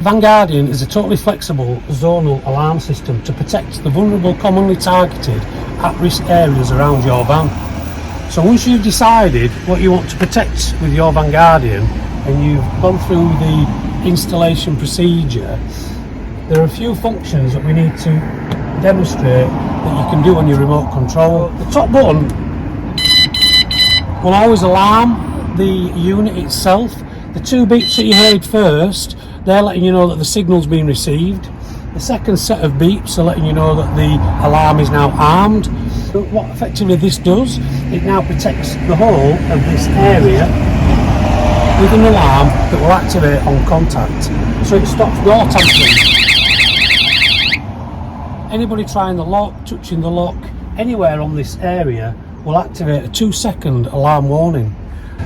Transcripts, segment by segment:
VanGuardian is a totally flexible zonal alarm system to protect the vulnerable, commonly targeted at-risk areas around your van. So once you've decided what you want to protect with your VanGuardian and you've gone through the installation procedure, there are a few functions that we need to demonstrate that you can do on your remote control. The top button will always alarm the unit itself. The two beeps that you heard first, they're letting you know that the signal's been received. The second set of beeps are letting you know that the alarm is now armed. So what effectively this does, it now protects the whole of this area with an alarm that will activate on contact. So it stops door tampering. Anybody trying the lock, touching the lock, anywhere on this area will activate a 2-second alarm warning.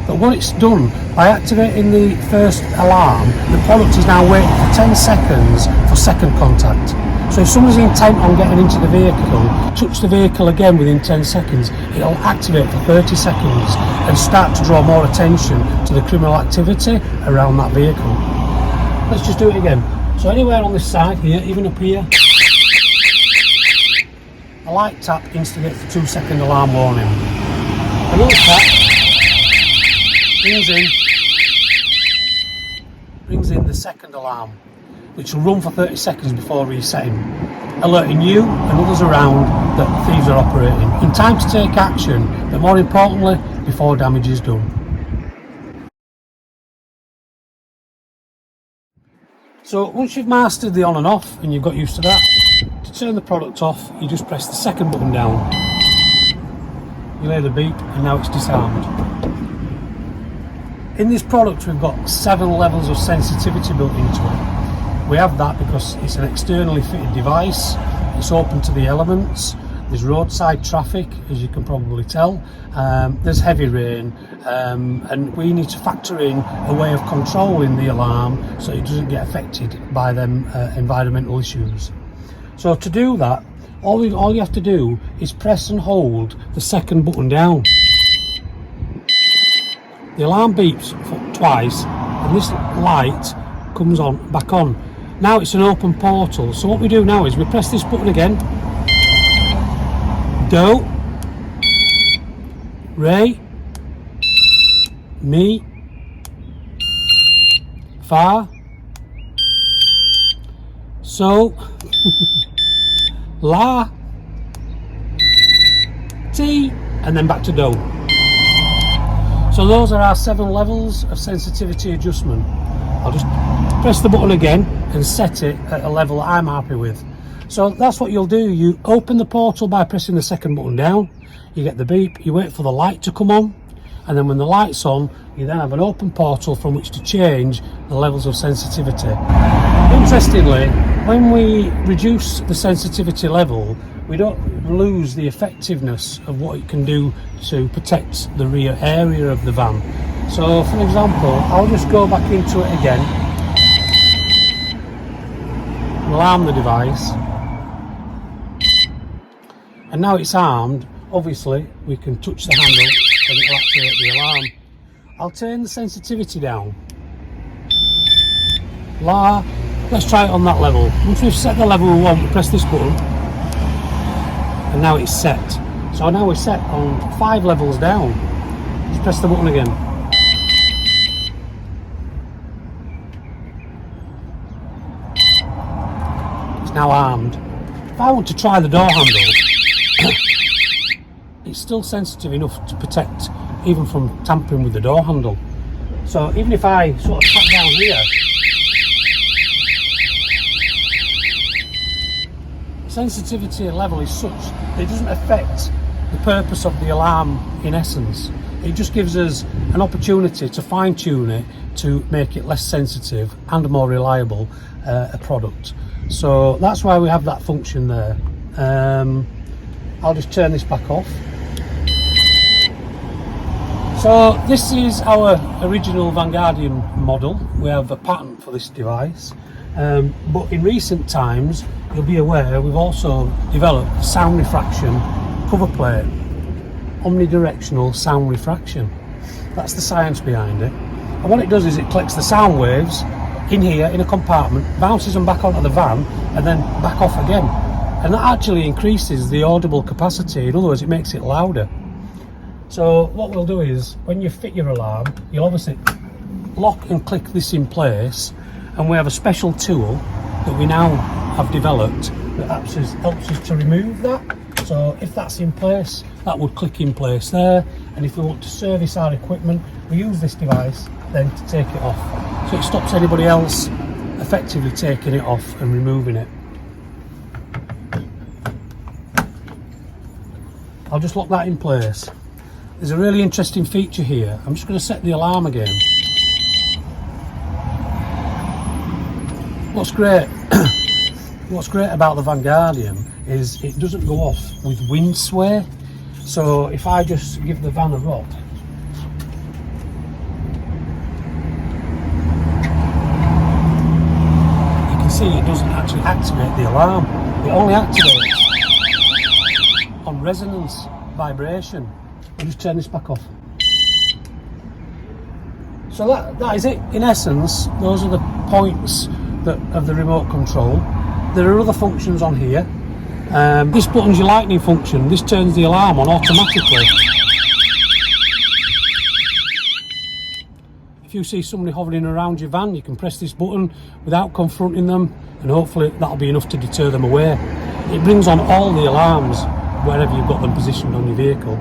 But what it's done, by activating the first alarm, the product is now waiting for 10 seconds for second contact. So if someone's intent on getting into the vehicle, touch the vehicle again within 10 seconds, it'll activate for 30 seconds and start to draw more attention to the criminal activity around that vehicle. Let's just do it again. So anywhere on this side here, even up here, a light tap instigates the 2-second alarm warning. Another tap brings in the second alarm, which will run for 30 seconds before resetting, alerting you and others around that thieves are operating in time to take action, but more importantly, before damage is done. So once you've mastered the on and off and you've got used to that, to turn the product off, you just press the second button down. You hear the beep and now it's disarmed. In this product we've got 7 levels of sensitivity built into it. We have that because it's an externally fitted device, it's open to the elements, there's roadside traffic, as you can probably tell, there's heavy rain, and we need to factor in a way of controlling the alarm so it doesn't get affected by them environmental issues. So to do that, all you have to do is press and hold the second button down. The alarm beeps twice and this light comes on, back on. Now it's an open portal, so what we do now is we press this button again. Do, re, mi, fa, so, la, ti, and then back to do. So those are our 7 levels of sensitivity adjustment. I'll just press the button again and set it at a level that I'm happy with. So that's what you'll do. You open the portal by pressing the second button down, you get the beep, you wait for the light to come on, and then when the light's on, you then have an open portal from which to change the levels of sensitivity. Interestingly, when we reduce the sensitivity level, we don't lose the effectiveness of what it can do to protect the rear area of the van. So for example, I'll just go back into it again, alarm the device, and now it's armed. Obviously we can touch the handle and it'll activate the alarm. I'll turn the sensitivity down. Let's try it on that level. Once we've set the level we want, we press this button and now it's set. So now we're set on 5 levels down. Just press the button again. It's now armed. If I want to try the door handle, it's still sensitive enough to protect even from tampering with the door handle. So even if I sort of tap down here, sensitivity level is such that it doesn't affect the purpose of the alarm in essence. It just gives us an opportunity to fine tune it to make it less sensitive and more reliable a product. So that's why we have that function there. I'll just turn this back off. So this is our original VanGuardian model. We have a patent for this device, but in recent times you'll be aware we've also developed sound refraction cover plate, omnidirectional sound refraction. That's the science behind it, and what it does is it collects the sound waves in here in a compartment, bounces them back onto the van, and then back off again. And that actually increases the audible capacity. In other words, it makes it louder. So what we'll do is, when you fit your alarm, you'll obviously lock and click this in place, and we have a special tool that we now have developed that helps us to remove that. So if that's in place, that would click in place there, and if we want to service our equipment, we use this device then to take it off. So it stops anybody else effectively taking it off and removing it. I'll just lock that in place. There's a really interesting feature here. I'm just going to set the alarm again. What's great about the VanGuardian is it doesn't go off with wind sway. So if I just give the van a rock, you can see it doesn't actually activate the alarm. It only activates on resonance vibration. I'll just turn this back off. So that is it. In essence, those are the points of the remote control. There are other functions on here. This button's your lightning function. This turns the alarm on automatically. If you see somebody hovering around your van, you can press this button without confronting them, and hopefully that'll be enough to deter them away. It brings on all the alarms wherever you've got them positioned on your vehicle.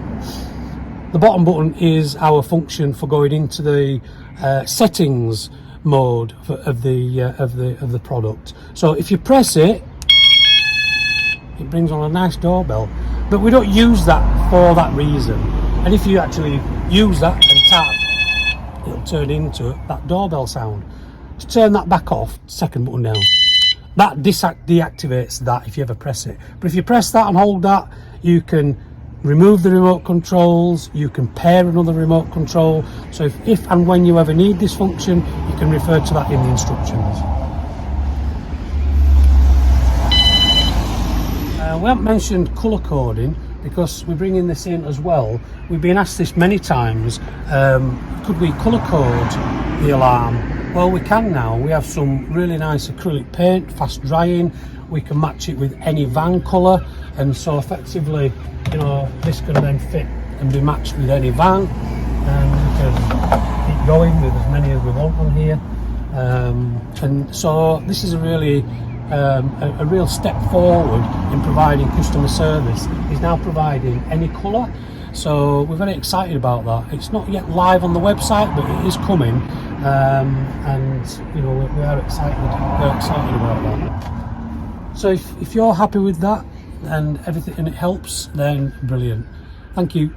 The bottom button is our function for going into the settings mode of the product. So if you press it, it brings on a nice doorbell, but we don't use that for that reason. And if you actually use that and tap, it'll turn into that doorbell sound. To turn that back off, second button down, that deactivates that if you ever press it. But if you press that and hold that, you can remove the remote controls, you can pair another remote control. So if and when you ever need this function, you can refer to that in the instructions. We haven't mentioned colour coding because we're bringing this in as well. We've been asked this many times, could we colour code the alarm? Well, we can now. We have some really nice acrylic paint, fast drying. We can match it with any van colour, and so effectively, you know, this can then fit and be matched with any van, and we can keep going with as many as we want on here. And so this is a real step forward in providing customer service. Is now providing any colour, so we're very excited about that. It's not yet live on the website, but it is coming, and you know, we are excited. We're excited about that. So if you're happy with that and everything and it helps, then brilliant. Thank you.